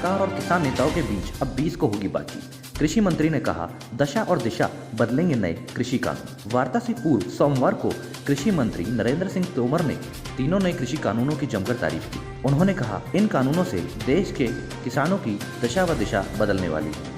सरकार और किसान नेताओं के बीच अब 20 को होगी बातचीत। कृषि मंत्री ने कहा, दशा और दिशा बदलेंगे नए कृषि कानून। वार्ता से पूर्व सोमवार को कृषि मंत्री नरेंद्र सिंह तोमर ने तीनों नए कृषि कानूनों की जमकर तारीफ की। उन्होंने कहा, इन कानूनों से देश के किसानों की दशा व दिशा बदलने वाली है।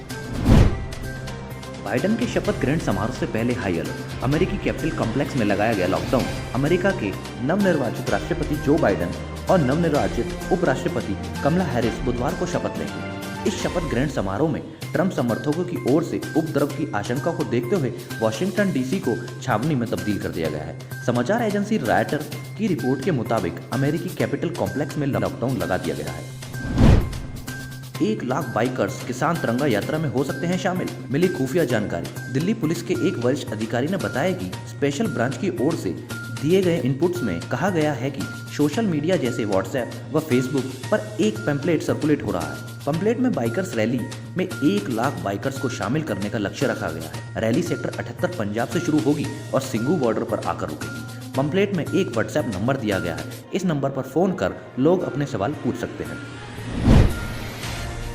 बाइडेन के शपथ ग्रहण समारोह से पहले हाई अलर्ट। अमेरिकी कैपिटल कॉम्प्लेक्स में लगाया गया लॉकडाउन। अमेरिका के नवनिर्वाचित राष्ट्रपति जो बाइडेन और नवनिर्वाचित उपराष्ट्रपति कमला हैरिस बुधवार को शपथ लेंगे। इस शपथ ग्रहण समारोह में ट्रंप समर्थकों की ओर से उपद्रव की आशंका को देखते हुए वाशिंगटन डीसी को छावनी में तब्दील कर दिया गया है। समाचार एजेंसी रॉयटर की रिपोर्ट के मुताबिक अमेरिकी कैपिटल कॉम्प्लेक्स में लॉकडाउन लगा दिया गया है। 1 लाख बाइकर्स किसान तिरंगा यात्रा में हो सकते हैं शामिल, मिली खुफिया जानकारी। दिल्ली पुलिस के एक वरिष्ठ अधिकारी ने बताया कि स्पेशल ब्रांच की ओर से दिए गए इनपुट्स में कहा गया है कि सोशल मीडिया जैसे व्हाट्सएप व फेसबुक पर एक पैम्पलेट सर्कुलेट हो रहा है। पैम्पलेट में बाइकर्स रैली में 1 लाख बाइकर्स को शामिल करने का लक्ष्य रखा गया है। रैली सेक्टर 78 पंजाब से शुरू होगी और सिंघू बॉर्डर पर आकर रुकेगी। पैम्पलेट में एक व्हाट्सएप नंबर दिया गया है। इस नंबर पर फोन कर लोग अपने सवाल पूछ सकते हैं।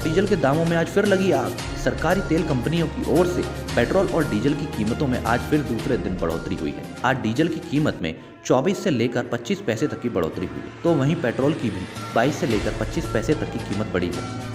डीजल के दामों में आज फिर लगी आग। सरकारी तेल कंपनियों की ओर से पेट्रोल और डीजल की कीमतों में आज फिर दूसरे दिन बढ़ोतरी हुई है। आज डीजल की कीमत में 24 से लेकर 25 पैसे तक की बढ़ोतरी हुई है, तो वहीं पेट्रोल की भी 22 से लेकर 25 पैसे तक की कीमत बढ़ी है।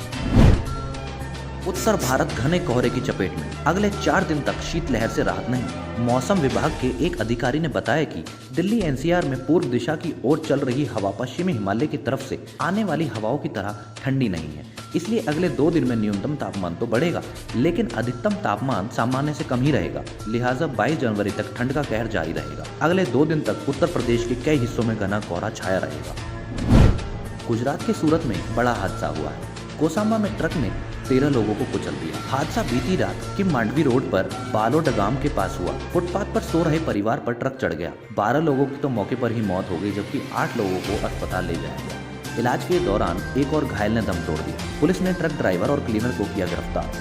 उत्तर भारत घने कोहरे की चपेट में, अगले 4 दिन तक शीतलहर से राहत नहीं। मौसम विभाग के एक अधिकारी ने बताया कि दिल्ली एनसीआर में पूर्व दिशा की ओर चल रही हवा पश्चिमी हिमालय की तरफ से आने वाली हवाओं की तरह ठंडी नहीं है, इसलिए अगले 2 दिन में न्यूनतम तापमान तो बढ़ेगा, लेकिन अधिकतम तापमान सामान्य से कम ही रहेगा। लिहाजा 22 जनवरी तक ठंड का कहर जारी रहेगा। अगले 2 दिन तक उत्तर प्रदेश के कई हिस्सों में घना कोहरा छाया रहेगा। गुजरात के सूरत में बड़ा हादसा हुआ है। कोसांबा में ट्रक ने 13 लोगों को कुचल दिया। हादसा बीती रात की मांडवी रोड पर बालोडगाम के पास हुआ। फुटपाथ पर सो रहे परिवार पर ट्रक चढ़ गया। 12 लोगों की तो मौके पर ही मौत हो गई, जबकि 8 लोगों को अस्पताल ले जाया गया। इलाज के दौरान एक और घायल ने दम तोड़ दिया। पुलिस ने ट्रक ड्राइवर और क्लीनर को किया गिरफ्तार।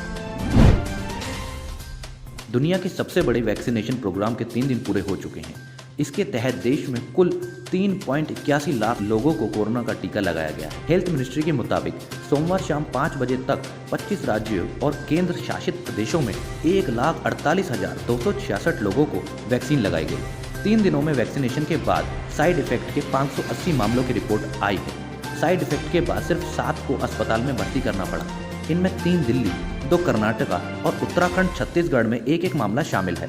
दुनिया के सबसे बड़े वैक्सीनेशन प्रोग्राम के 3 दिन पूरे हो चुके हैं। इसके तहत देश में कुल 3.81 लाख लोगों को कोरोना का टीका लगाया गया है। हेल्थ मिनिस्ट्री के मुताबिक सोमवार शाम 5 बजे तक 25 राज्यों और केंद्र शासित प्रदेशों में 1,48,266 लोगों को वैक्सीन लगाई गई। 3 दिनों में वैक्सीनेशन के बाद साइड इफेक्ट के 580 मामलों की रिपोर्ट आई है। साइड इफेक्ट के बाद सिर्फ 7 को अस्पताल में भर्ती करना पड़ा। इनमें 3 दिल्ली, 2 कर्नाटका और उत्तराखंड छत्तीसगढ़ में एक मामला शामिल है।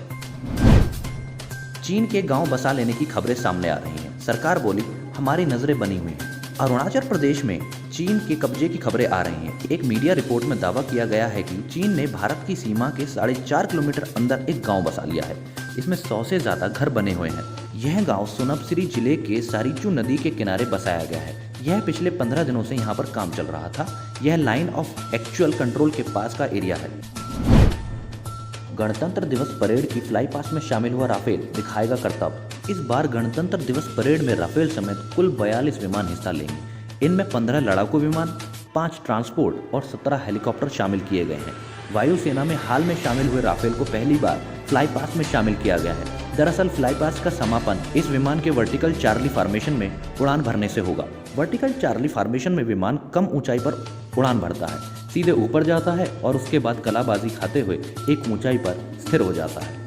चीन के गांव बसा लेने की खबरें सामने आ रही हैं। सरकार बोली, हमारी नजरें बनी हुई हैं। अरुणाचल प्रदेश में चीन के कब्जे की खबरें आ रही हैं। एक मीडिया रिपोर्ट में दावा किया गया है कि चीन ने भारत की सीमा के 4.5 किलोमीटर अंदर एक गांव बसा लिया है। इसमें 100 से ज्यादा घर बने हुए हैं। यह गांव सुनबसिरी जिले के सारीचू नदी के किनारे बसाया गया है। यह पिछले 15 दिनों से यहाँ पर काम चल रहा था। यह लाइन ऑफ एक्चुअल कंट्रोल के पास का एरिया है। गणतंत्र दिवस परेड की फ्लाई पास्ट में शामिल हुआ राफेल दिखाएगा करतब। इस बार गणतंत्र दिवस परेड में राफेल समेत कुल 42 विमान हिस्सा लेंगे। इनमें 15 लड़ाकू विमान, 5 ट्रांसपोर्ट और 17 हेलीकॉप्टर शामिल किए गए हैं। वायुसेना में हाल में शामिल हुए राफेल को पहली बार फ्लाई पास्ट में शामिल किया गया है। दरअसल फ्लाई पास्ट का समापन इस विमान के वर्टिकल चार्ली फॉर्मेशन में उड़ान भरने से होगा। वर्टिकल चार्ली फॉर्मेशन में विमान कम ऊंचाई पर उड़ान भरता है, सीधे ऊपर जाता है और उसके बाद कलाबाजी खाते हुए एक ऊंचाई पर स्थिर हो जाता है।